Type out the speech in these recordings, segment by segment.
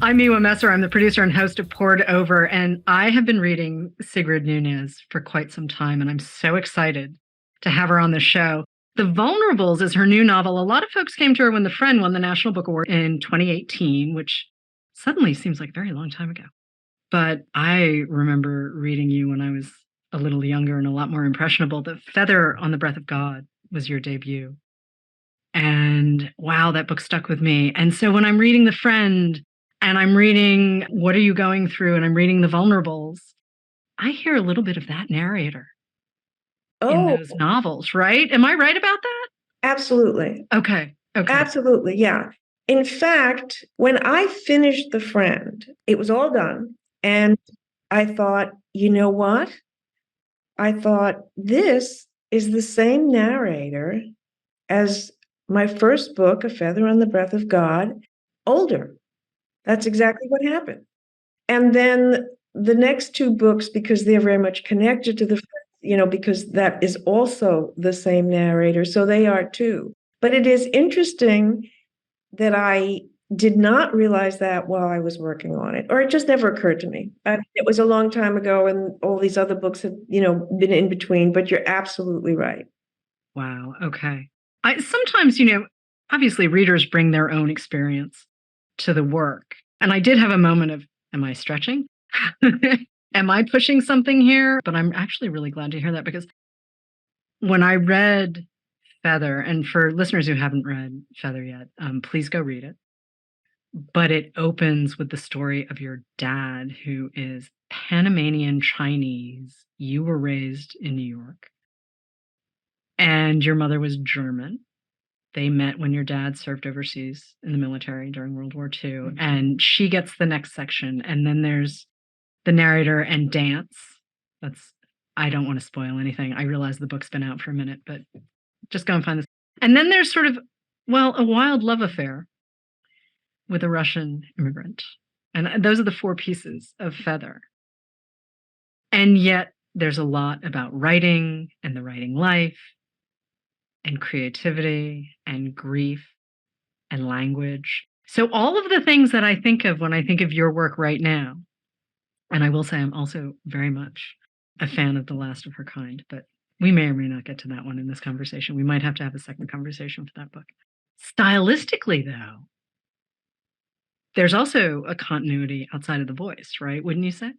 I'm Miwa Messer. I'm the producer and host of Poured Over, and I have been reading Sigrid Nunez for quite some time, and I'm so excited to have her on the show. The Vulnerables is her new novel. A lot of folks came to her when The Friend won the National Book Award in 2018, which suddenly seems like a very long time ago. But I remember reading you when I was a little younger and a lot more impressionable. The Feather on the Breath of God was your debut. And wow, that book stuck with me. And so when I'm reading The Friend and I'm reading What Are You Going Through and I'm reading The Vulnerables, I hear a little bit of that narrator in those novels, right? Am I right about that? Absolutely. Okay. Absolutely, yeah. In fact, when I finished The Friend, it was all done. And I thought, you know what? I thought, this is the same narrator as my first book, A Feather on the Breath of God, older. That's exactly what happened. And then the next two books, because they're very much connected to because that is also the same narrator. So they are too. But it is interesting that I did not realize that while I was working on it, or it just never occurred to me. It was a long time ago, and all these other books have, been in between, but you're absolutely right. Wow. Okay. Sometimes, obviously readers bring their own experience to the work. And I did have a moment of, am I stretching? Am I pushing something here? But I'm actually really glad to hear that, because when I read Feather, and for listeners who haven't read Feather yet, please go read it. But it opens with the story of your dad, who is Panamanian Chinese. You were raised in New York. And your mother was German. They met when your dad served overseas in the military during World War II. Mm-hmm. And she gets the next section. And then there's the narrator and dance. I don't want to spoil anything. I realize the book's been out for a minute, but just go and find this. And then there's sort of, a wild love affair with a Russian immigrant. And those are the four pieces of Feather. And yet there's a lot about writing and the writing life and creativity and grief and language. So all of the things that I think of when I think of your work right now, and I will say I'm also very much a fan of The Last of Her Kind, but we may or may not get to that one in this conversation. We might have to have a second conversation for that book. Stylistically, though, there's also a continuity outside of the voice, right? Wouldn't you say?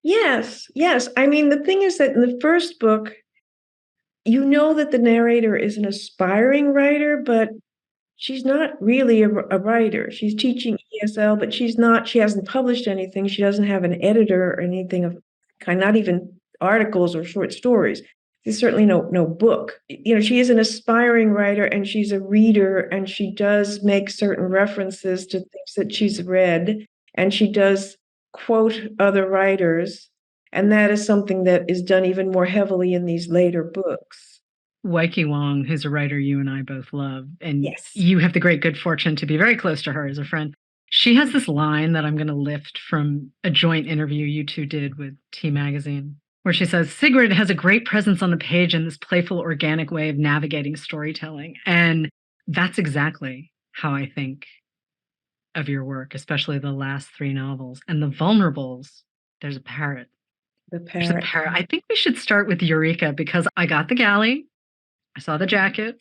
Yes. I mean, the thing is that in the first book, you know that the narrator is an aspiring writer, but she's not really a writer. She's teaching ESL, but she hasn't published anything. She doesn't have an editor or anything of kind, not even articles or short stories. There's certainly no book. She is an aspiring writer, and she's a reader, and she does make certain references to things that she's read, and she does quote other writers. And that is something that is done even more heavily in these later books. Weike Wong, who's a writer you and I both love, and yes, you have the great good fortune to be very close to her as a friend. She has this line that I'm going to lift from a joint interview you two did with T Magazine, where she says, Sigrid has a great presence on the page and this playful, organic way of navigating storytelling. And that's exactly how I think of your work, especially the last three novels. And The Vulnerables, there's a parrot. There's a parrot. I think we should start with Eureka, because I got the galley. I saw the jacket.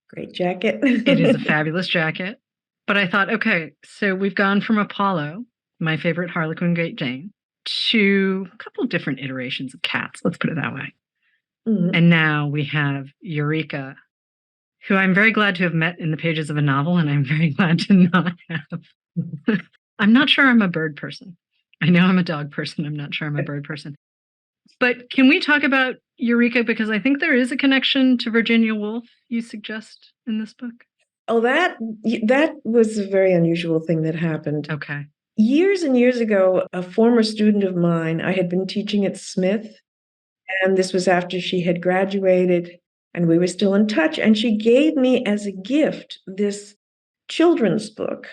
Great jacket. It is a fabulous jacket. But I thought, okay, so we've gone from Apollo, my favorite Harlequin Great Dane, to a couple of different iterations of cats, let's put it that way. Mm-hmm. And now we have Eureka, who I'm very glad to have met in the pages of a novel, and I'm very glad to not have. I'm not sure I'm a bird person. I know I'm a dog person. I'm not sure I'm a bird person. But can we talk about Eureka? Because I think there is a connection to Virginia Woolf, you suggest in this book. Oh, that was a very unusual thing that happened. Okay. Years and years ago, a former student of mine, I had been teaching at Smith, and this was after she had graduated, and we were still in touch, and she gave me as a gift this children's book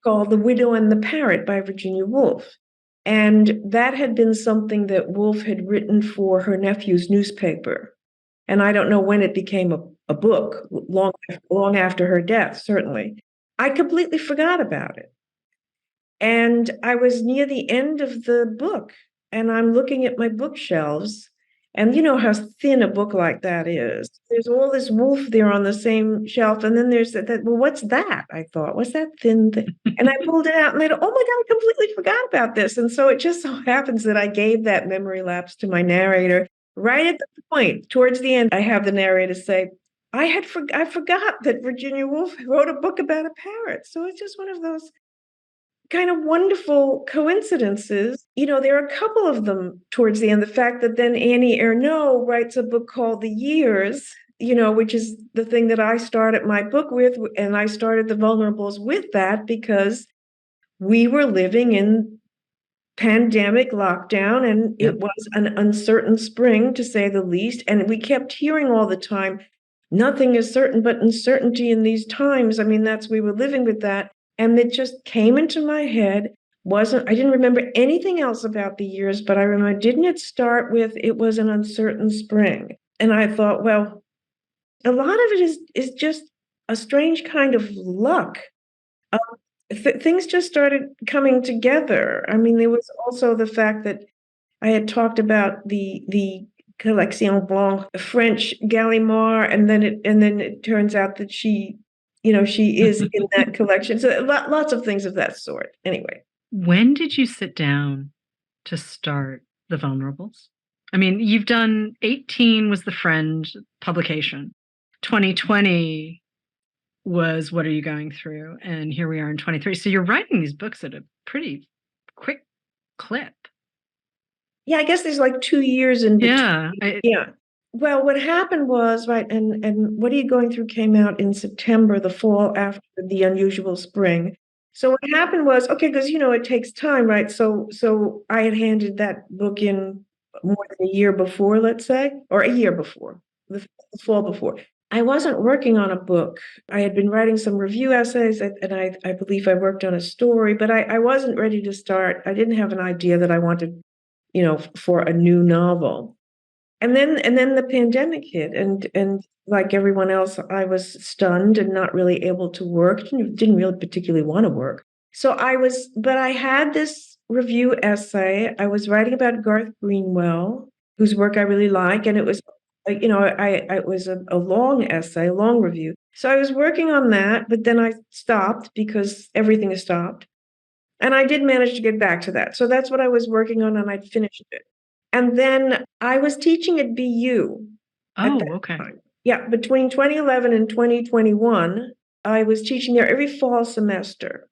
called The Widow and the Parrot by Virginia Woolf. And that had been something that Woolf had written for her nephew's newspaper. And I don't know when it became a book, long after her death, certainly. I completely forgot about it. And I was near the end of the book, and I'm looking at my bookshelves. And you know how thin a book like that is. There's all this wolf there on the same shelf. And then there's that, well, what's that? I thought, what's that thin thing? And I pulled it out and I thought, oh my God, I completely forgot about this. And so it just so happens that I gave that memory lapse to my narrator right at the point. Towards the end, I have the narrator say, I forgot that Virginia Woolf wrote a book about a parrot. So it's just one of those kind of wonderful coincidences. You know, there are a couple of them towards the end. The fact that then Annie Ernaux writes a book called The Years, you know, which is the thing that I started my book with, and I started The Vulnerables with that because we were living in pandemic lockdown, and it was an uncertain spring, to say the least. And we kept hearing all the time, nothing is certain but uncertainty in these times. I mean, we were living with that. And it just came into my head. I didn't remember anything else about The Years, but I remember, didn't it start with, it was an uncertain spring? And I thought, well, a lot of it is just a strange kind of luck. Things just started coming together. I mean, there was also the fact that I had talked about the Collection Blanc, French Gallimard, and then it turns out that she is in that collection. So lots of things of that sort. Anyway. When did you sit down to start The Vulnerables? I mean, you've done 18 was the Friend publication. 2020 was What Are You Going Through? And here we are in 23. So you're writing these books at a pretty quick clip. Yeah, I guess there's like 2 years in between. Yeah. Well, what happened was, right, and What Are You Going Through came out in September, the fall after The Unusual Spring. So what happened was, okay, because it takes time, right? So I had handed that book in more than a year before, let's say, or a year before, the fall before. I wasn't working on a book. I had been writing some review essays, and I believe I worked on a story, but I wasn't ready to start. I didn't have an idea that I wanted, for a new novel. And then the pandemic hit, and like everyone else, I was stunned and not really able to work. Didn't really particularly want to work. But I had this review essay. I was writing about Garth Greenwell, whose work I really like, and it was, it was a long essay, a long review. So I was working on that, but then I stopped because everything has stopped. And I did manage to get back to that. So that's what I was working on, and I'd finished it. And then I was teaching at BU. Oh, okay. Time. Yeah, between 2011 and 2021, I was teaching there every fall semester.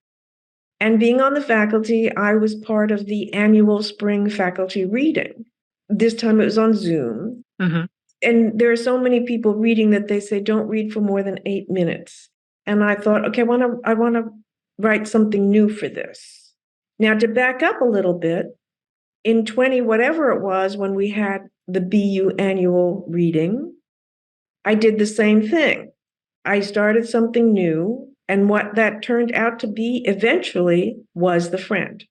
And being on the faculty, I was part of the annual spring faculty reading. This time it was on Zoom. Uh-huh. And there are so many people reading that they say, don't read for more than 8 minutes. And I thought, okay, I want to write something new for this. Now, to back up a little bit, in 20, whatever it was, when we had the BU annual reading, I did the same thing. I started something new, and what that turned out to be eventually was The Friend.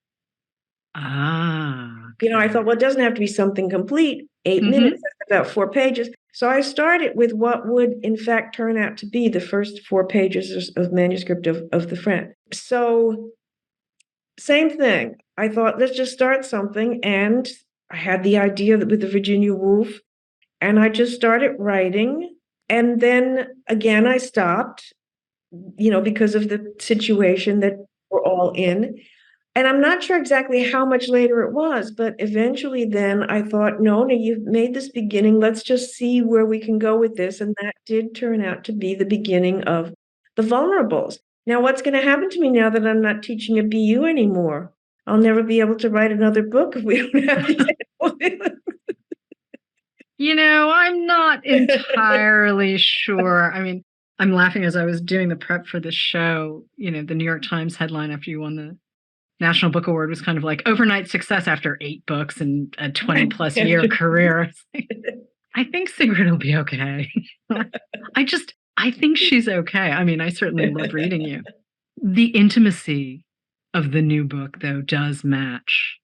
Okay. I thought, well, it doesn't have to be something complete. 8 minutes, about 4 pages. So I started with what would, in fact, turn out to be the first 4 pages of manuscript of The Friend. So same thing. I thought, let's just start something. And I had the idea that with the Virginia Woolf, and I just started writing. And then again, I stopped, because of the situation that we're all in. And I'm not sure exactly how much later it was, but eventually then I thought, no, you've made this beginning. Let's just see where we can go with this. And that did turn out to be the beginning of The Vulnerables. Now, what's going to happen to me now that I'm not teaching at BU anymore? I'll never be able to write another book if we don't have to. I'm not entirely sure. I mean, I'm laughing as I was doing the prep for this show. The New York Times headline after you won the National Book Award was kind of like overnight success after 8 books and a 20 plus year career. I think Sigrid will be okay. I think she's okay. I mean, I certainly love reading you. The intimacy of the new book, though, does match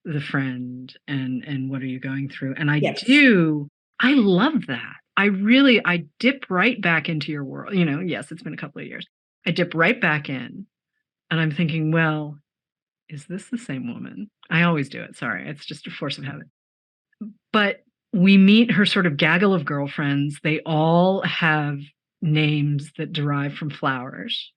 The Friend and What Are You Going Through? And I love that. I dip right back into your world. Yes, it's been a couple of years. I dip right back in, and I'm thinking, well, is this the same woman? I always do it. Sorry. It's just a force of habit. But we meet her sort of gaggle of girlfriends. They all have names that derive from flowers.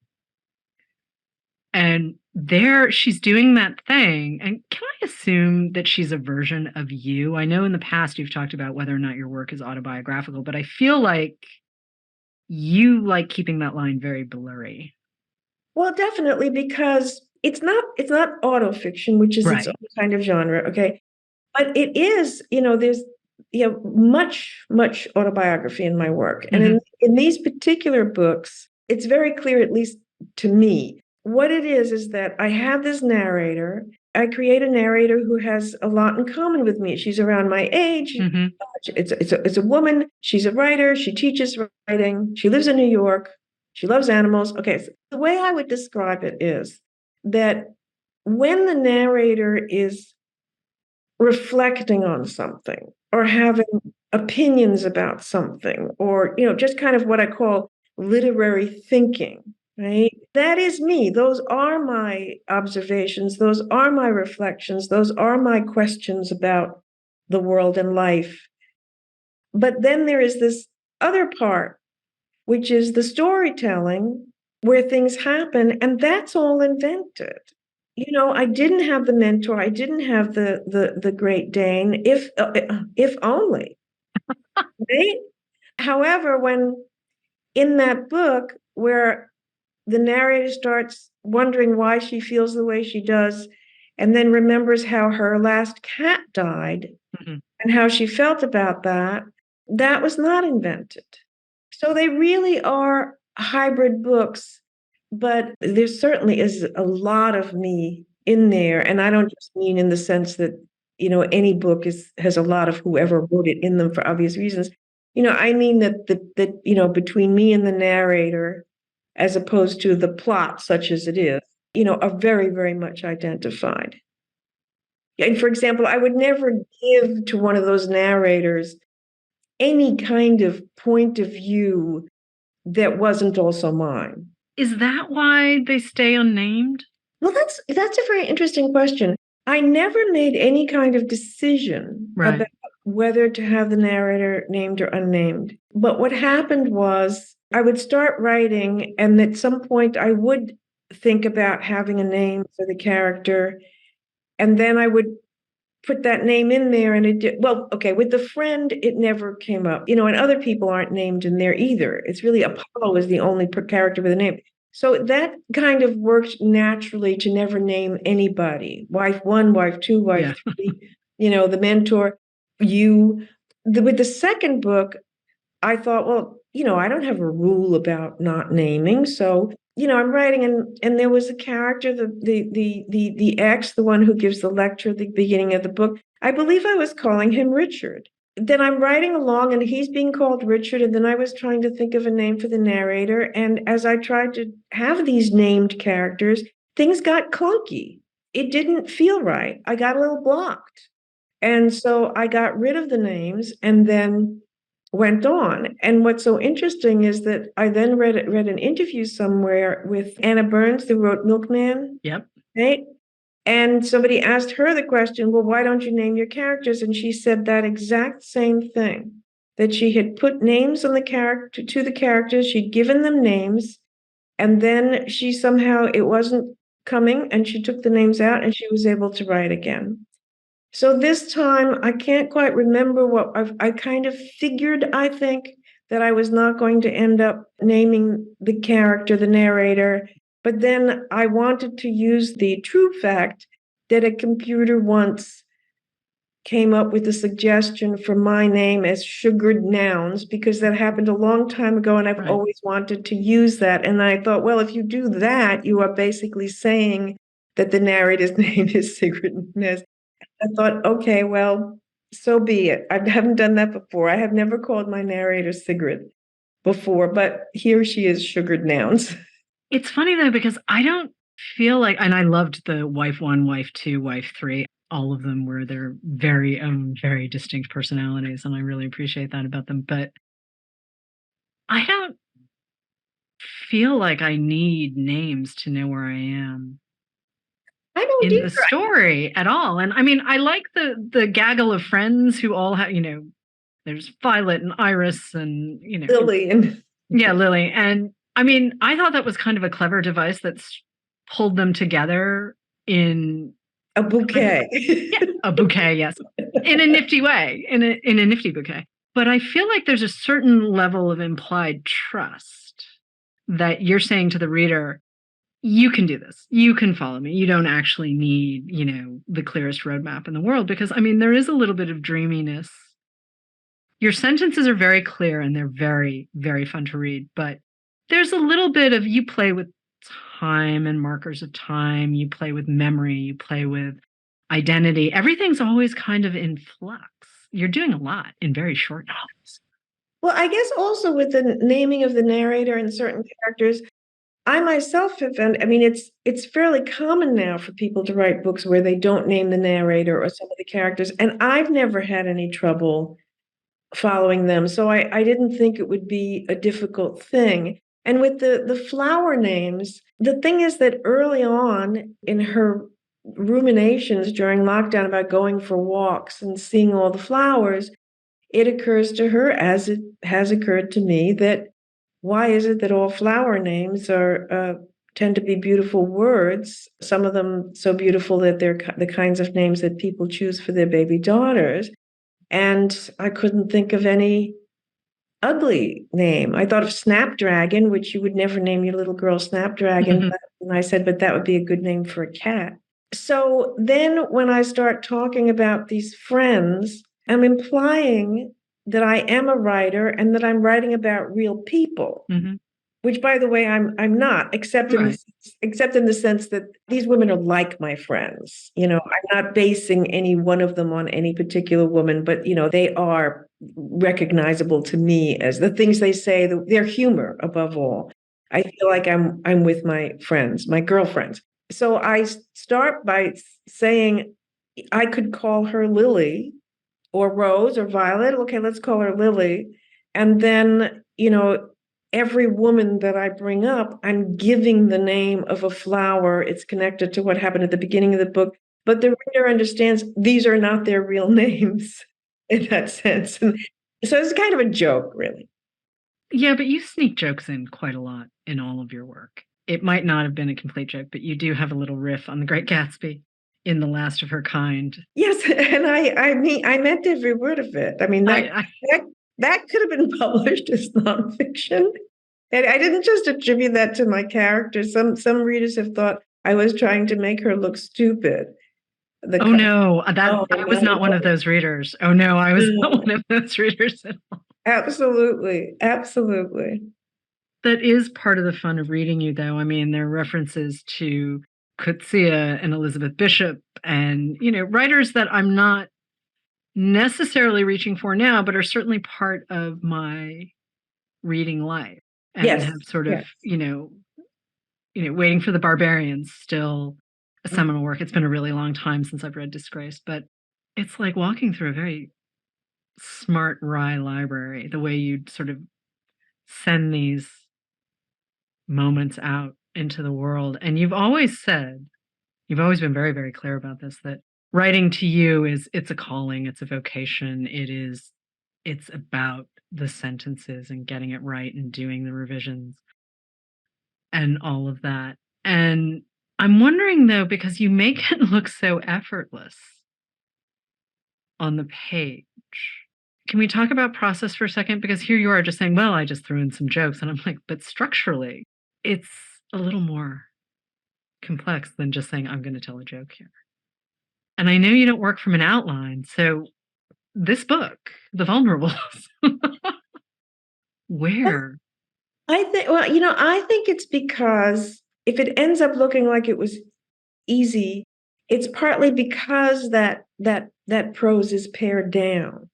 And there she's doing that thing. And can I assume that she's a version of you? I know in the past you've talked about whether or not your work is autobiographical, but I feel like you like keeping that line very blurry. Well, definitely, because it's not autofiction, which is its own Right. kind of genre, okay? But it is, there's much autobiography in my work. And Mm-hmm. in these particular books, it's very clear, at least to me, what it is that I have this narrator. I create a narrator who has a lot in common with me. She's around my age. Mm-hmm. It's a woman. She's a writer. She teaches writing. She lives in New York. She loves animals. Okay, so the way I would describe it is that when the narrator is reflecting on something or having opinions about something or just kind of what I call literary thinking, right? That is me. Those are my observations, those are my reflections, those are my questions about the world and life. But then there is this other part, which is the storytelling where things happen, and that's all invented. I didn't have the mentor, I didn't have the Great Dane, if only, right? However, when in that book where the narrator starts wondering why she feels the way she does, and then remembers how her last cat died Mm-hmm. and how she felt about that, that was not invented. So they really are hybrid books, but there certainly is a lot of me in there. And I don't just mean in the sense that, any book has a lot of whoever wrote it in them for obvious reasons. I mean that between me and the narrator, as opposed to the plot, such as it is, are very, very much identified. And for example, I would never give to one of those narrators any kind of point of view that wasn't also mine. Is that why they stay unnamed? Well, that's a very interesting question. I never made any kind of decision Right. about whether to have the narrator named or unnamed. But what happened was I would start writing, and at some point I would think about having a name for the character, and then I would put that name in there, and it did well. Okay, with the friend it never came up, and other people aren't named in there either. It's really Apollo is the only character with a name, so that kind of worked naturally to never name anybody. Wife one, wife two, Yeah. wife three, the mentor, you. With the second book, I thought, well, I don't have a rule about not naming. So, I'm writing, and there was a character, the ex, the one who gives the lecture at the beginning of the book. I believe I was calling him Richard. Then I'm writing along and he's being called Richard. And then I was trying to think of a name for the narrator. And as I tried to have these named characters, things got clunky. It didn't feel right. I got a little blocked. And so I got rid of the names and then went on. And what's so interesting is that I then read an interview somewhere with Anna Burns, who wrote Milkman, Yep. right? And somebody asked her the question, well, why don't you name your characters? And she said that exact same thing, that she had put names on the character to the characters, she'd given them names, and then she somehow it wasn't coming, and she took the names out and she was able to write again. So this time, I can't quite remember what I kind of figured, I think, that I was not going to end up naming the character, the narrator. But then I wanted to use the true fact that a computer once came up with a suggestion for my name as sugared nouns, because that happened a long time ago and I've Right. always wanted to use that. And I thought, well, if you do that, you are basically saying that the narrator's name is Sigrid Nunez. I thought, okay, well, so be it. I haven't done that before. I have never called my narrator Sigrid before, but here she is, sugared nouns. It's funny though, because I don't feel like, and I loved the wife one, wife two, wife three. All of them were their very own, very distinct personalities. And I really appreciate that about them. But I don't feel like I need names to know where I am. I don't in the either. story at all. And I mean, I like the gaggle of friends who all have, there's Violet and Iris and, Lily and yeah, Lily. And I mean, I thought that was kind of a clever device that's pulled them together in a kind of, bouquet. yeah, a bouquet, yes, in a nifty way, in a nifty bouquet. But I feel like there's a certain level of implied trust that you're saying to the reader, you can do this. You can follow me. You don't actually need, the clearest roadmap in the world. Because, I mean, there is a little bit of dreaminess. Your sentences are very clear and they're very, very fun to read. But there's a little bit of you play with time and markers of time. You play with memory. You play with identity. Everything's always kind of in flux. You're doing a lot in very short novels. Well, I guess also with the naming of the narrator and certain characters, I myself have found, I mean, it's fairly common now for people to write books where they don't name the narrator or some of the characters, and I've never had any trouble following them. So I didn't think it would be a difficult thing. And with the flower names, the thing is that early on in her ruminations during lockdown about going for walks and seeing all the flowers, it occurs to her, as it has occurred to me, that why is it that all flower names are tend to be beautiful words, some of them so beautiful that they're the kinds of names that people choose for their baby daughters. And I couldn't think of any ugly name. I thought of Snapdragon, which you would never name your little girl Snapdragon. And I said, but that would be a good name for a cat. So then when I start talking about these friends, I'm implying that I am a writer and that I'm writing about real people. Mm-hmm. Which, by the way, I'm not, except in the sense that these women are like my friends. I'm not basing any one of them on any particular woman, but they are recognizable to me as the things they say, their humor above all. I feel like I'm with my friends, my girlfriends. So I start by saying I could call her Lily or Rose or Violet. Okay, let's call her Lily. And then, every woman that I bring up, I'm giving the name of a flower. It's connected to what happened at the beginning of the book. But the reader understands these are not their real names in that sense. And so it's kind of a joke, really. Yeah, but you sneak jokes in quite a lot in all of your work. It might not have been a complete joke, but you do have a little riff on The Great Gatsby in The Last of Her Kind. Yes, and I mean, I meant every word of it. I mean, that could have been published as nonfiction. And I didn't just attribute that to my character. Some readers have thought I was trying to make her look stupid. No, I was not one of those readers. Oh no, I was not one of those readers at all. Absolutely. Absolutely. That is part of the fun of reading you, though. I mean, there are references to Coetzee and Elizabeth Bishop and, writers that I'm not necessarily reaching for now, but are certainly part of my reading life and have sort of, Waiting for the Barbarians, still a seminal work. It's been a really long time since I've read Disgrace, but it's like walking through a very smart, wry library, the way you'd sort of send these moments out into the world. And you've always been very, very clear about this, that writing to you it's a calling, it's a vocation. It's about the sentences and getting it right and doing the revisions and all of that. And I'm wondering though, because you make it look so effortless on the page. Can we talk about process for a second? Because here you are just saying, well, I just threw in some jokes. And I'm like, but structurally, it's a little more complex than just saying, I'm going to tell a joke here. And I know you don't work from an outline. So this book, The Vulnerables, where? I think it's because if it ends up looking like it was easy, it's partly because that prose is pared down.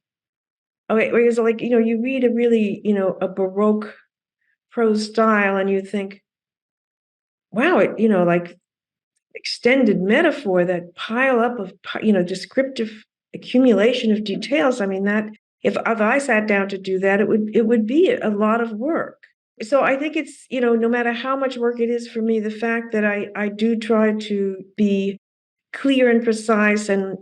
Okay, whereas you read a really, a Baroque prose style and you think, wow, like extended metaphor, that pile up of, descriptive accumulation of details. I mean, that if I sat down to do that, it would be a lot of work. So I think it's, no matter how much work it is for me, the fact that I do try to be clear and precise and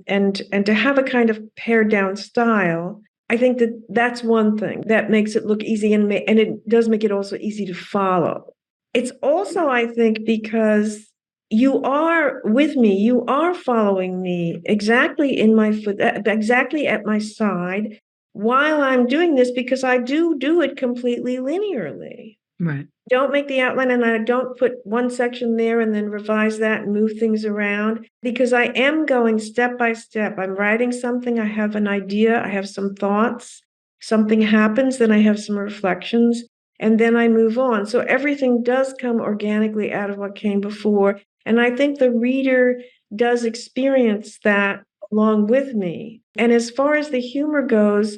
to have a kind of pared down style. I think that that's one thing that makes it look easy, and it does make it also easy to follow. It's also, I think, because you are with me, you are following me exactly in my foot, exactly at my side while I'm doing this, because I do it completely linearly. Right. Don't make the outline, and I don't put one section there and then revise that and move things around, because I am going step by step. I'm writing something, I have an idea, I have some thoughts, something happens, then I have some reflections, and then I move on. So everything does come organically out of what came before. And I think the reader does experience that along with me. And as far as the humor goes,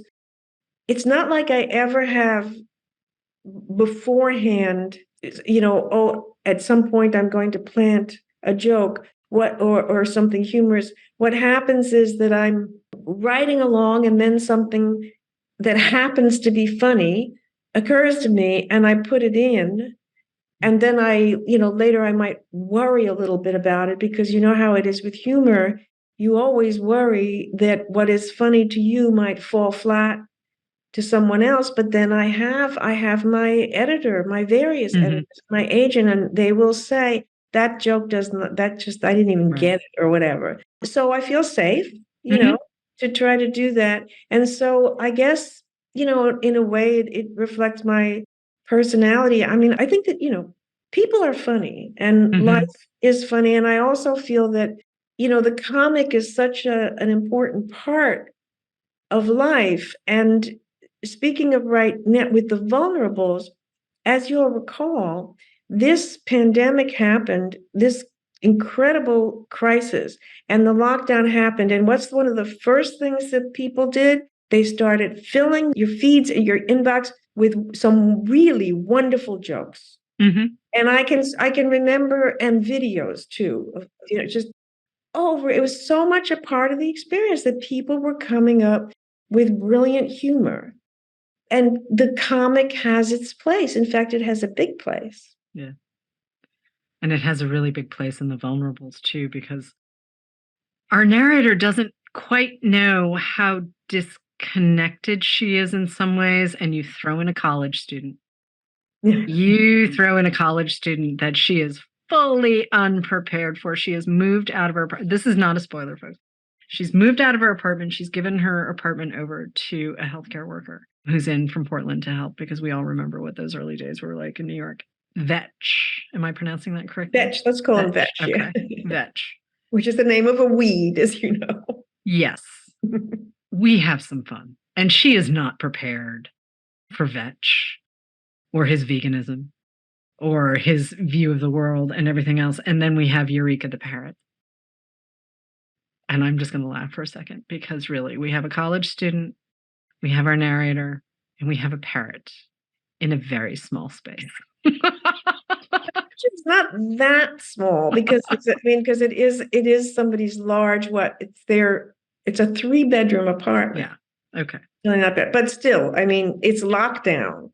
it's not like I ever have beforehand, oh, at some point I'm going to plant a joke, or something humorous. What happens is that I'm writing along, and then something that happens to be funny occurs to me, and I put it in. And then later I might worry a little bit about it, because you know how it is with humor. You always worry that what is funny to you might fall flat to someone else. But then I have my editor, my various editors, my agent, and they will say that joke does not, that just, I didn't even get it, or whatever. So I feel safe, to try to do that. And so I guess, in a way it reflects my personality. I mean, I think that, people are funny, and life is funny. And I also feel that, the comic is such an important part of life. And speaking of right now with the vulnerables, as you'll recall, this pandemic happened, this incredible crisis, and the lockdown happened. And what's one of the first things that people did? They started filling your feeds, your inbox, with some really wonderful jokes. And I can remember, and videos too, of, just over. It was so much a part of the experience that people were coming up with brilliant humor. And the comic has its place. In fact, it has a big place. Yeah. And it has a really big place in the vulnerables too, because our narrator doesn't quite know how disconnected she is in some ways, and you throw in a college student. You throw in a college student that she is fully unprepared for. She has moved out of her apartment. This is not a spoiler, folks. She's moved out of her apartment. She's given her apartment over to a healthcare worker who's in from Portland to help, because we all remember what those early days were like in New York. Vetch. Am I pronouncing that correctly? Vetch. Let's call him Vetch. Okay. Yeah. Vetch. Which is the name of a weed, as you know. Yes. We have some fun. And she is not prepared for Vetch, or his veganism, or his view of the world and everything else. And then we have Eureka the parrot. And I'm just going to laugh for a second, because really, we have a college student, we have our narrator, and we have a parrot in a very small space. It's not that small, because because it is somebody's large, it's a 3-bedroom apartment. Yeah. Okay. Really not bad, but still, I mean, it's lockdown.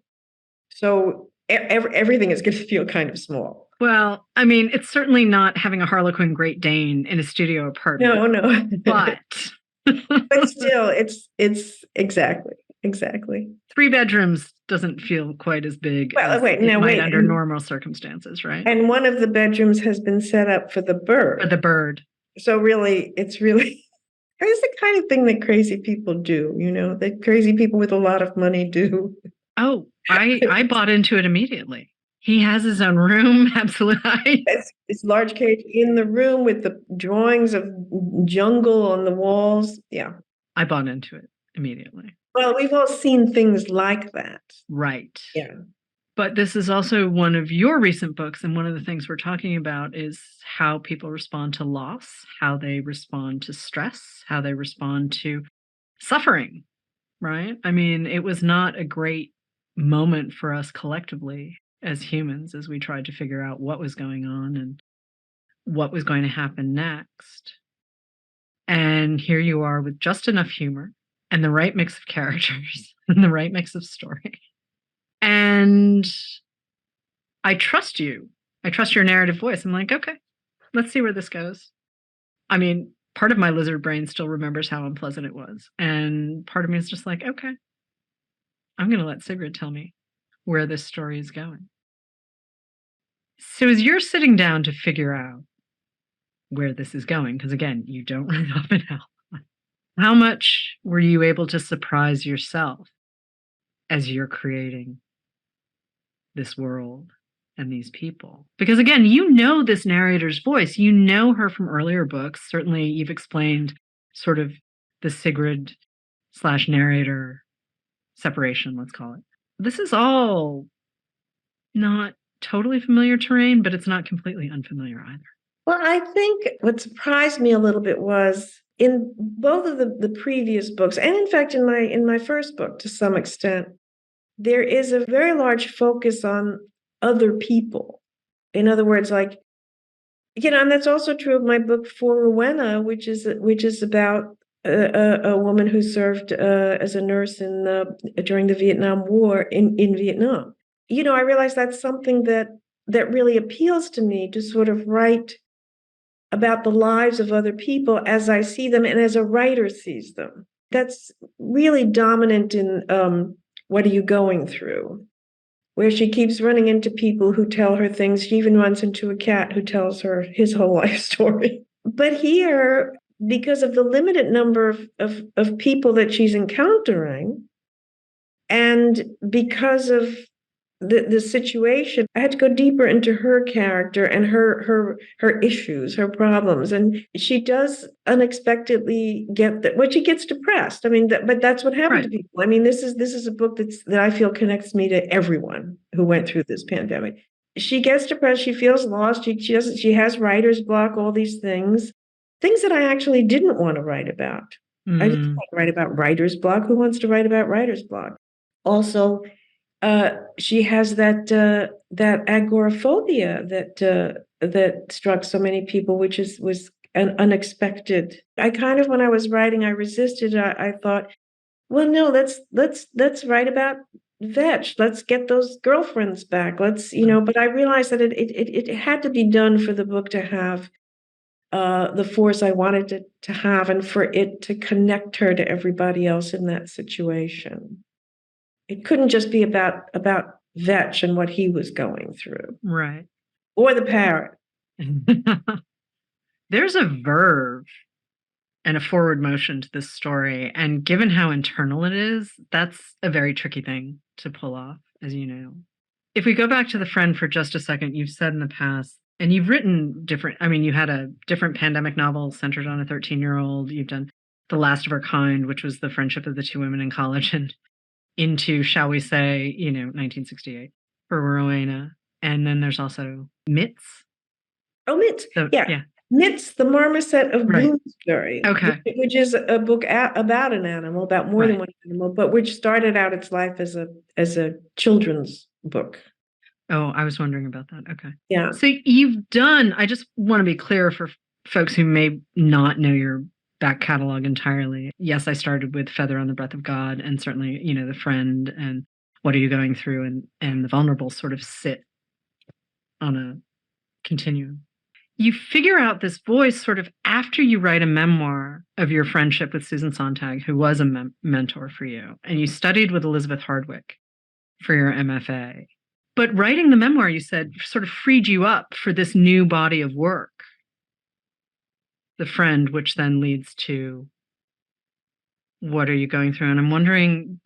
So everything is going to feel kind of small. Well, I mean, it's certainly not having a Harlequin Great Dane in a studio apartment. No. But but still, it's exactly. 3 bedrooms doesn't feel quite as big as it might under normal circumstances, right? And one of the bedrooms has been set up for the bird. For the bird. So really, it's the kind of thing that crazy people do, that crazy people with a lot of money do. Oh, I bought into it immediately. He has his own room, absolutely. It's large cage in the room with the drawings of jungle on the walls. Yeah. I bought into it immediately. Well, we've all seen things like that. Right. Yeah. But this is also one of your recent books, and one of the things we're talking about is how people respond to loss, how they respond to stress, how they respond to suffering, right? I mean, it was not a great moment for us collectively as humans as we tried to figure out what was going on and what was going to happen next. And here you are with just enough humor and the right mix of characters and the right mix of story. And I trust you. I trust your narrative voice. I'm like, okay, let's see where this goes. I mean, part of my lizard brain still remembers how unpleasant it was. And part of me is just like, okay, I'm going to let Sigrid tell me where this story is going. So as you're sitting down to figure out where this is going, because again, you don't really often know, how much were you able to surprise yourself as you're creating this world and these people? Because again, you know this narrator's voice. You know her from earlier books. Certainly, you've explained sort of the Sigrid / narrator separation, let's call it. This is all not totally familiar terrain, but it's not completely unfamiliar either. Well, I think what surprised me a little bit was in both of the previous books, and in fact in my first book to some extent, there is a very large focus on other people. In other words, like, and that's also true of my book For Rowena, which is about a woman who served as a nurse during the Vietnam War in Vietnam. I realize that's something that really appeals to me, to sort of write about the lives of other people as I see them and as a writer sees them. That's really dominant in What Are You Going Through, where she keeps running into people who tell her things. She even runs into a cat who tells her his whole life story. But here, because of the limited number of people that she's encountering, and because of the situation, I had to go deeper into her character and her issues, her problems, and she does unexpectedly get that. Well, she gets depressed. I mean, but that's what happened to people. I mean, this is a book that I feel connects me to everyone who went through this pandemic. She gets depressed. She feels lost. She has writer's block. All these things that I actually didn't want to write about. I didn't want to write about writer's block. Who wants to write about writer's block? Also, she has that agoraphobia that struck so many people, which was an unexpected. I kind of, when I was writing, I resisted. I thought, well, no, let's write about vetch. Let's get those girlfriends back. But I realized that it had to be done for the book to have the force I wanted it to have, and for it to connect her to everybody else in that situation. It couldn't just be about Vetch and what he was going through. Right. Or the parrot. There's a verve and a forward motion to this story. And given how internal it is, that's a very tricky thing to pull off, as you know. If we go back to The Friend for just a second, you've said in the past, and you've written you had a different pandemic novel centered on a 13-year-old. You've done The Last of Her Kind, which was the friendship of the two women in college, and into, shall we say, 1968 for Rowena. And then there's also Mitts. Oh, Mitts. Yeah. Mitts, the Marmoset of Bloomsbury. Okay. Which is a book about an animal, about more than one animal, but which started out its life as a children's book. Oh, I was wondering about that. Okay. Yeah. So you've done, I just want to be clear for folks who may not know your back catalog entirely. Yes, I started with Feather on the Breath of God, and certainly, The Friend and What Are You Going Through, and The Vulnerable sort of sit on a continuum. You figure out this voice sort of after you write a memoir of your friendship with Susan Sontag, who was a mentor for you, and you studied with Elizabeth Hardwick for your MFA. But writing the memoir, you said, sort of freed you up for this new body of work. The Friend, which then leads to What Are You Going Through? And I'm wondering,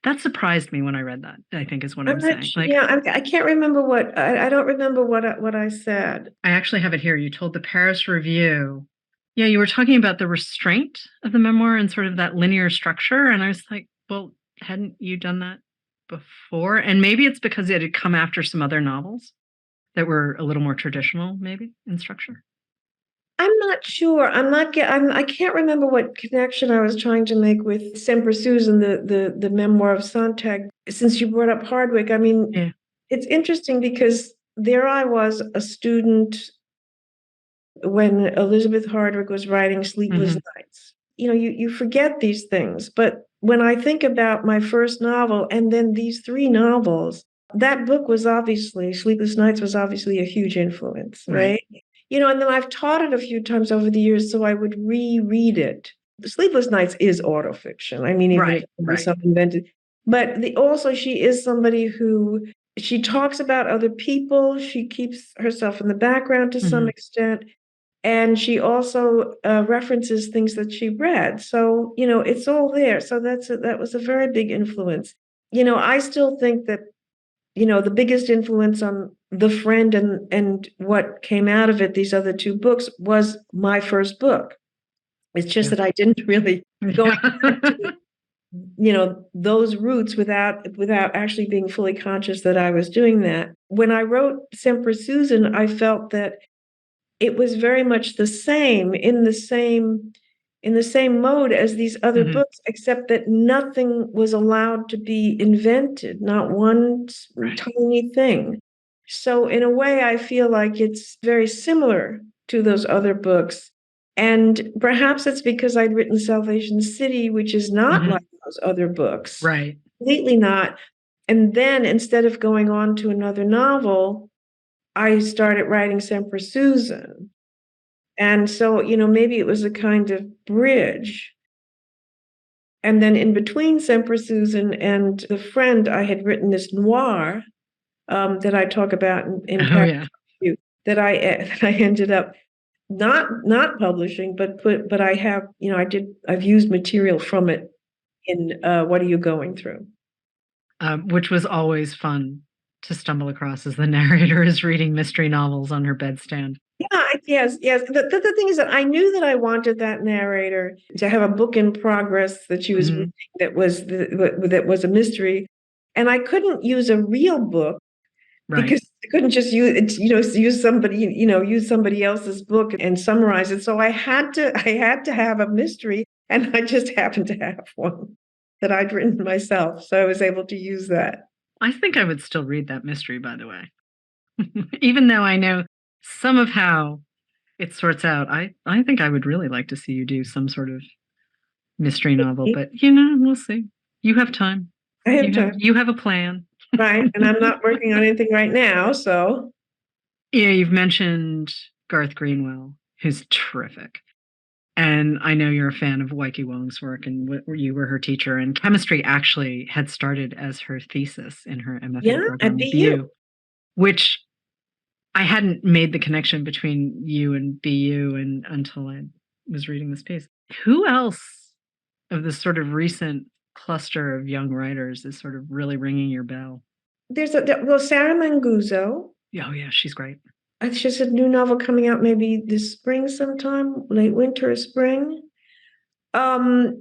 that surprised me when I read that, I think is what I'm saying. I can't remember I don't remember what I said. I actually have it here. You told the Paris Review. Yeah, you were talking about the restraint of the memoir and sort of that linear structure. And I was like, well, hadn't you done that before? And maybe it's because it had come after some other novels that were a little more traditional, maybe, in structure. I'm not sure. I can't remember what connection I was trying to make with Sempre Susan, the memoir of Sontag. Since you brought up Hardwick, I mean, It's interesting because there I was, a student when Elizabeth Hardwick was writing Sleepless Nights. You forget these things, but when I think about my first novel and then these three novels, that book was obviously, Sleepless Nights was obviously a huge influence, right? And then I've taught it a few times over the years, so I would reread it. The Sleepless Nights is autofiction. I mean, even if it was some invented, but also she is somebody who she talks about other people. She keeps herself in the background to some extent. And she also references things that she read. So, it's all there. So that was a very big influence. I still think that, the biggest influence on The Friend and what came out of it, these other two books, was my first book. It's just that I didn't really go those roots without actually being fully conscious that I was doing that. When I wrote Sempre Susan, I felt that it was very much the same in the same mode as these other books, except that nothing was allowed to be invented, not one tiny thing. So in a way, I feel like it's very similar to those other books. And perhaps it's because I'd written Salvation City, which is not like those other books. Right. Completely not. And then instead of going on to another novel, I started writing Sempre Susan. And so, maybe it was a kind of bridge. And then in between Sempre Susan and The Friend, I had written this noir that I talk about in that I ended up not publishing, but I have, I've used material from it in What Are You Going Through? Which was always fun to stumble across as the narrator is reading mystery novels on her bedstand. Yeah, yes. The thing is that I knew that I wanted that narrator to have a book in progress that she was reading that was a mystery, and I couldn't use a real book because I couldn't just use somebody else's book and summarize it. So I had to have a mystery, and I just happened to have one that I'd written myself, so I was able to use that. I think I would still read that mystery, by the way. Even though I know some of how it sorts out, I think I would really like to see you do some sort of mystery novel, but we'll see. You have time. I have time. You have a plan. Right, and I'm not working on anything right now, so. Yeah, you've mentioned Garth Greenwell, who's terrific. And I know you're a fan of Weike Wong's work, and you were her teacher. And chemistry actually had started as her thesis in her MFA program at BU, which I hadn't made the connection between you and BU until I was reading this piece. Who else of this sort of recent cluster of young writers is sort of really ringing your bell? There's Sarah Manguzo. Oh yeah, she's great. She has a new novel coming out maybe this spring sometime, late winter or spring. And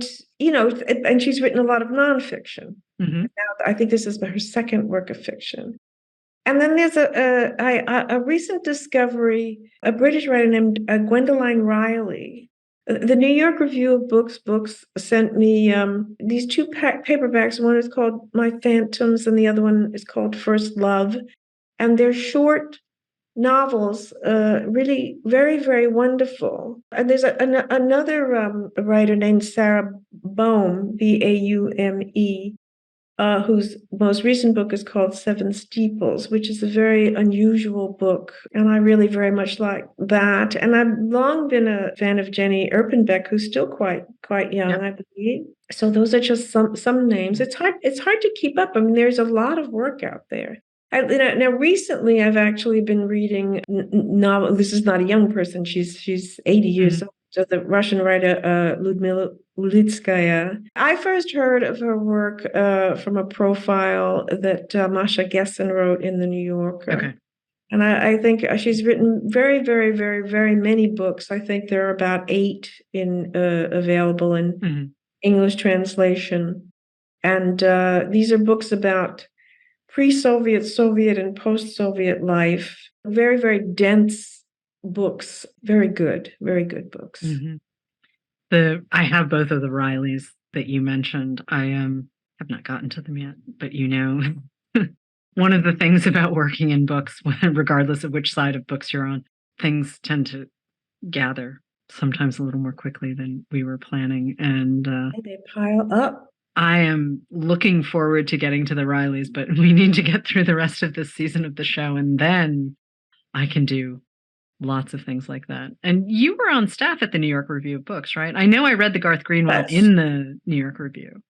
she's written a lot of nonfiction. Now, I think this is her second work of fiction. And then there's a recent discovery, a British writer named Gwendoline Riley. The New York Review of Books sent me these two paperbacks. One is called My Phantoms, and the other one is called First Love. And they're short novels, really very, very wonderful. And there's another writer named Sarah Boehme, Baume, whose most recent book is called Seven Steeples, which is a very unusual book. And I really very much like that. And I've long been a fan of Jenny Erpenbeck, who's still quite young, I believe. So those are just some names. It's hard to keep up. I mean, there's a lot of work out there. Now, recently, I've actually been reading novel. This is not a young person. She's 80 years old. So the Russian writer Ludmila Ulitskaya. I first heard of her work from a profile that Masha Gessen wrote in the New Yorker. Okay. And I think she's written very, very, very, very many books. I think there are about 8 available in English translation. And these are books about pre-Soviet, Soviet, and post-Soviet life. Very, very dense books. Very good books. I have both of the Rileys that you mentioned. I have not gotten to them yet, but one of the things about working in books, regardless of which side of books you're on, things tend to gather sometimes a little more quickly than we were planning. And they pile up. I am looking forward to getting to the Rileys, but we need to get through the rest of this season of the show, and then I can do Lots of things like that. And you were on staff at the New York Review of Books, right? I know I read the Garth Green one Yes. in the New York Review.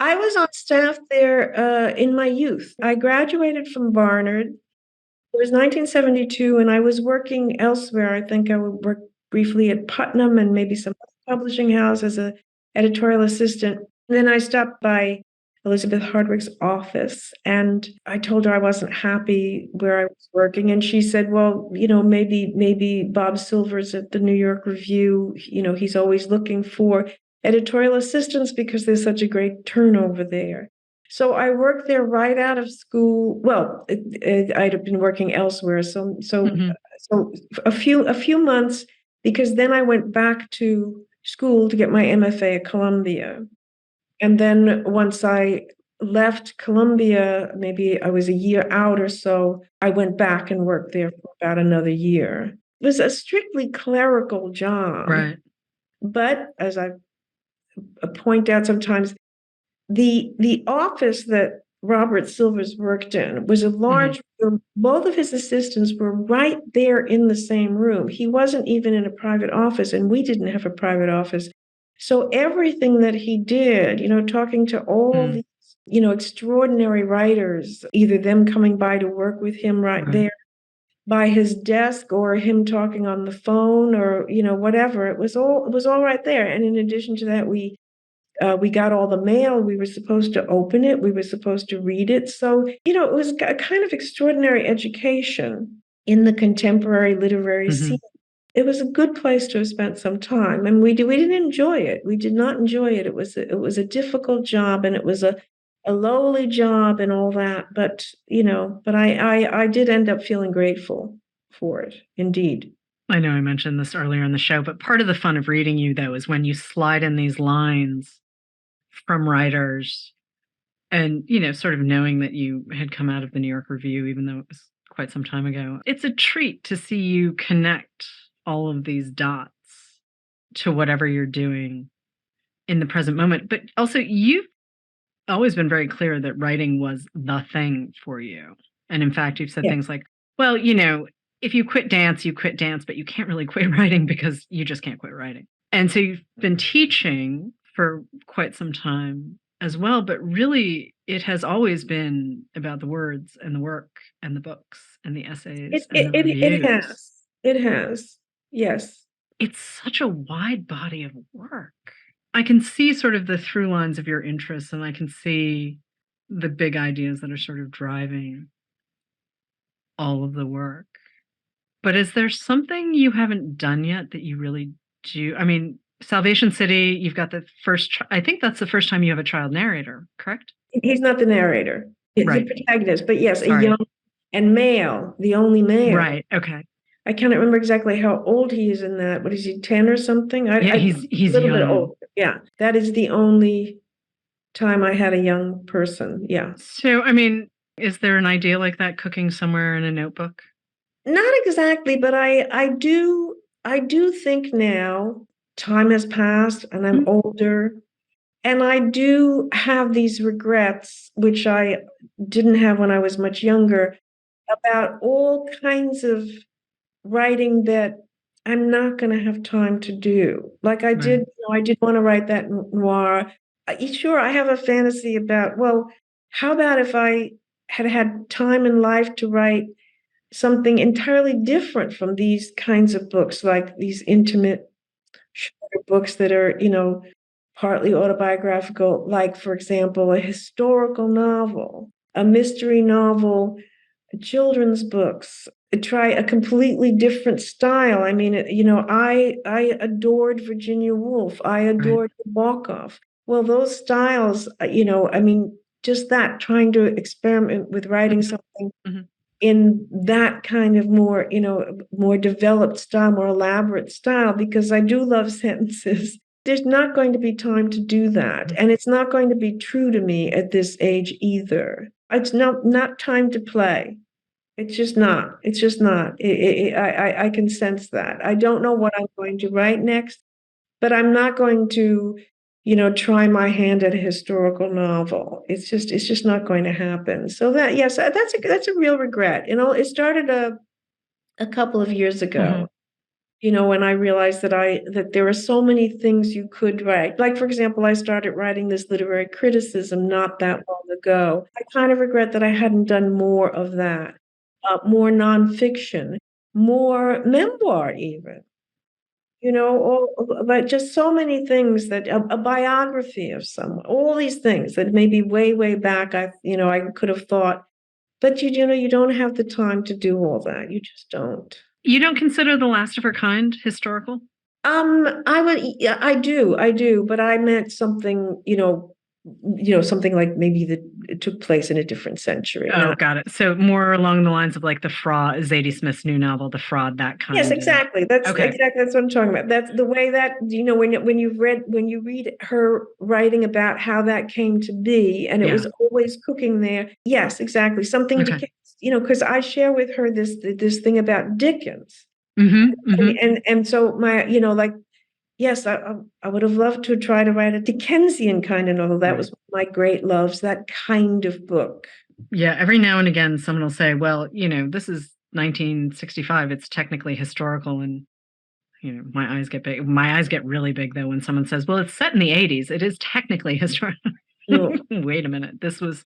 I was on staff there in my youth. I graduated from Barnard. It was 1972, and I was working elsewhere. I think I would work briefly at Putnam and maybe some publishing house as an editorial assistant. And then I stopped by Elizabeth Hardwick's office, and I told her I wasn't happy where I was working. And she said, well, maybe Bob Silver's at the New York Review. He's always looking for editorial assistants because there's such a great turnover there. So I worked there right out of school. Well, I'd have been working elsewhere. So a few months, because then I went back to school to get my MFA at Columbia. And then once I left Columbia, maybe I was a year out or so, I went back and worked there for about another year. It was a strictly clerical job. Right. But as I point out sometimes, the office that Robert Silvers worked in was a large room. Both of his assistants were right there in the same room. He wasn't even in a private office, and we didn't have a private office. So everything that he did, talking to all these, extraordinary writers, either them coming by to work with him right there by his desk or him talking on the phone or, whatever, it was all right there. And in addition to that, we got all the mail. We were supposed to open it. We were supposed to read it. So, it was a kind of extraordinary education in the contemporary literary scene. It was a good place to have spent some time. And we didn't enjoy it. We did not enjoy it. It was a difficult job, and it was a lowly job and all that. But, but I did end up feeling grateful for it, indeed. I know I mentioned this earlier in the show, but part of the fun of reading you, though, is when you slide in these lines from writers and, sort of knowing that you had come out of the New York Review, even though it was quite some time ago. It's a treat to see you connect all of these dots to whatever you're doing in the present moment. But also, you've always been very clear that writing was the thing for you. And in fact, you've said things like, well, if you quit dance, but you can't really quit writing because you just can't quit writing. And so you've been teaching for quite some time as well, but really it has always been about the words and the work and the books and the essays and the reviews. It has. Yes. It's such a wide body of work. I can see sort of the through lines of your interests, and I can see the big ideas that are sort of driving all of the work. But is there something you haven't done yet that you really do? I mean, Salvation City, you've got the first, I think that's the first time you have a child narrator, correct? He's not the narrator. He's the protagonist, but yes, a young and male, the only male. Right, okay. I can't remember exactly how old he is in that. What is he, 10 or something? He's a little bit older. Yeah, that is the only time I had a young person. Yeah. So, I mean, is there an idea like that cooking somewhere in a notebook? Not exactly, but I do think now time has passed and I'm older, and I do have these regrets, which I didn't have when I was much younger, about all kinds of writing that I'm not going to have time to do. Like I did, I did want to write that noir. Sure, I have a fantasy about, well, how about if I had time in life to write something entirely different from these kinds of books, like these intimate, shorter books that are, partly autobiographical, like, for example, a historical novel, a mystery novel, children's books. Try a completely different style. I mean, I adored Virginia Woolf. I adored Nabokov. Well, those styles, I mean, just that, trying to experiment with writing something in that kind of more, more developed style, more elaborate style, because I do love sentences. There's not going to be time to do that. And it's not going to be true to me at this age either. It's not time to play. It's just not. It's just not. I can sense that. I don't know what I'm going to write next, but I'm not going to, try my hand at a historical novel. It's just not going to happen. So that's a real regret. It started a couple of years ago. When I realized that there are so many things you could write. Like, for example, I started writing this literary criticism not that long ago. I kind of regret that I hadn't done more of that, more nonfiction, more memoir even. But just so many things that a biography of someone, all these things that maybe way, way back I could have thought, but you don't have the time to do all that. You just don't. You don't consider The Last of Her Kind historical? Yeah, I do, but I meant something, something like maybe that it took place in a different century. Oh, got it. So more along the lines of like The Fraud, Zadie Smith's new novel, The Fraud, that kind. Yes, exactly. That's what I'm talking about. That's the way that, when you read her writing about how that came to be, and it was always cooking there. Yes, exactly. Something became, because I share with her this thing about Dickens. And so yes, I would have loved to try to write a Dickensian kind of novel. That was one of my great loves, that kind of book. Yeah, every now and again, someone will say, well, this is 1965. It's technically historical. And, my eyes get big. My eyes get really big, though, when someone says, well, it's set in the 80s. It is technically historical. No. Wait a minute. This was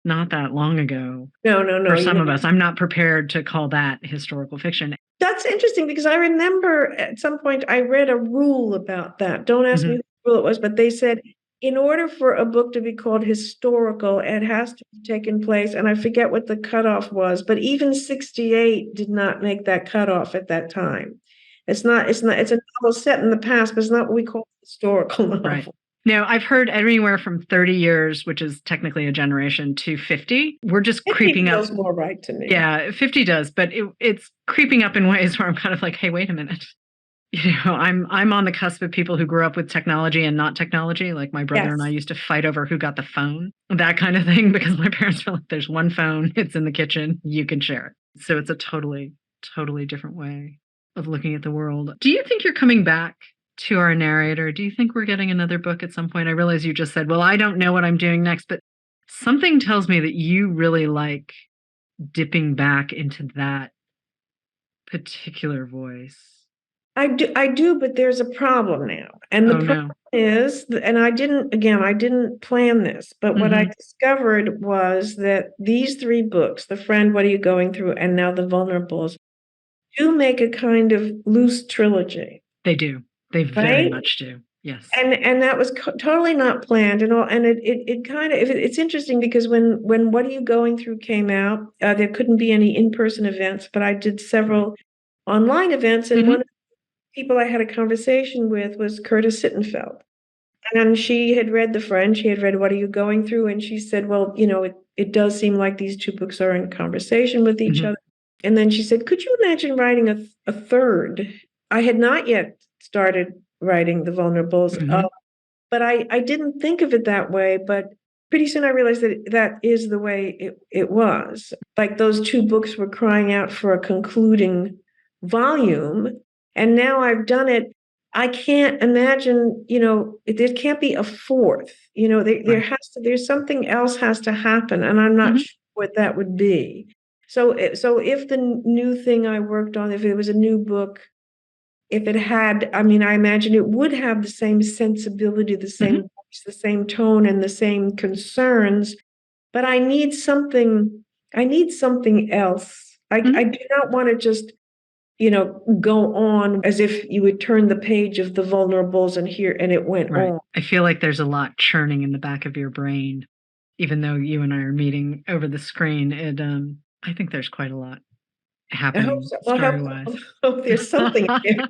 not that long ago. No. For some of us, I'm not prepared to call that historical fiction. That's interesting because I remember at some point I read a rule about that. Don't ask me what rule it was, but they said in order for a book to be called historical, it has to be taken place, and I forget what the cutoff was, but even 68 did not make that cutoff at that time. It's a novel set in the past, but it's not what we call historical novel. Right. No, I've heard anywhere from 30 years, which is technically a generation, to 50. We're just 50 creeping up. Feels more right to me. Yeah, 50 does, but it's creeping up in ways where I'm kind of like, hey, wait a minute. I'm on the cusp of people who grew up with technology and not technology. Like my brother and I used to fight over who got the phone, that kind of thing, because my parents were like, there's one phone, it's in the kitchen, you can share it. So it's a totally, totally different way of looking at the world. Do you think you're coming back to our narrator? Do you think we're getting another book at some point? I realize you just said, well, I don't know what I'm doing next, but something tells me that you really like dipping back into that particular voice. I do, but there's a problem now. And the problem is, and I didn't plan this, but what I discovered was that these three books, The Friend, What Are You Going Through, and now The Vulnerables, do make a kind of loose trilogy. They do. They very much do. Yes. And that was totally not planned and all. And it's interesting because when What Are You Going Through came out, there couldn't be any in-person events, but I did several online events. And one of the people I had a conversation with was Curtis Sittenfeld. And she had read The Friend. She had read What Are You Going Through? And she said, well, it does seem like these two books are in conversation with each other. And then she said, could you imagine writing a third? I had not yet started writing The Vulnerables, but I didn't think of it that way. But pretty soon I realized that is the way it was. Like those two books were crying out for a concluding volume. And now I've done it. I can't imagine, there can't be a fourth. There's something else has to happen. And I'm not sure what that would be. So if the new thing I worked on, if it was a new book, if it had, I imagine it would have the same sensibility, the same voice, the same tone, and the same concerns. But I need something else. I do not want to just, go on as if you would turn the page of The Vulnerables and it went on. I feel like there's a lot churning in the back of your brain, even though you and I are meeting over the screen. I think there's quite a lot happening story-wise. I hope there's something there.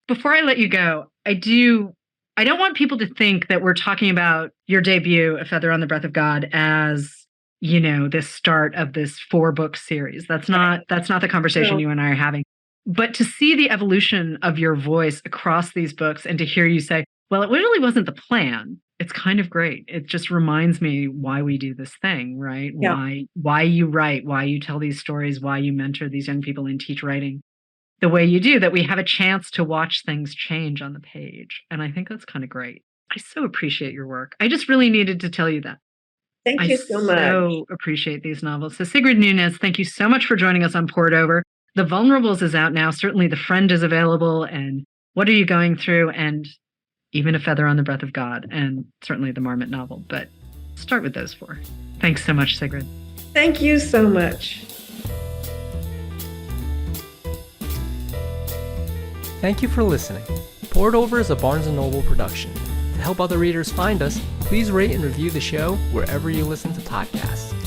Before I let you go, I don't want people to think that we're talking about your debut, A Feather on the Breath of God, as this start of this 4-book series. That's not the conversation you and I are having. But to see the evolution of your voice across these books and to hear you say, well, it really wasn't the plan. It's kind of great. It just reminds me why we do this thing, right? Yeah. Why you write, why you tell these stories, why you mentor these young people and teach writing the way you do, that we have a chance to watch things change on the page. And I think that's kind of great. I so appreciate your work. I just really needed to tell you that. Thank you so much. I so appreciate these novels. So Sigrid Nunez, thank you so much for joining us on Poured Over. The Vulnerables is out now. Certainly The Friend is available, and What Are You Going Through, and even A Feather on the Breath of God, and certainly the Marmot novel. But start with those 4. Thanks so much, Sigrid. Thank you so much. Thank you for listening. Poured Over is a Barnes & Noble production. To help other readers find us, please rate and review the show wherever you listen to podcasts.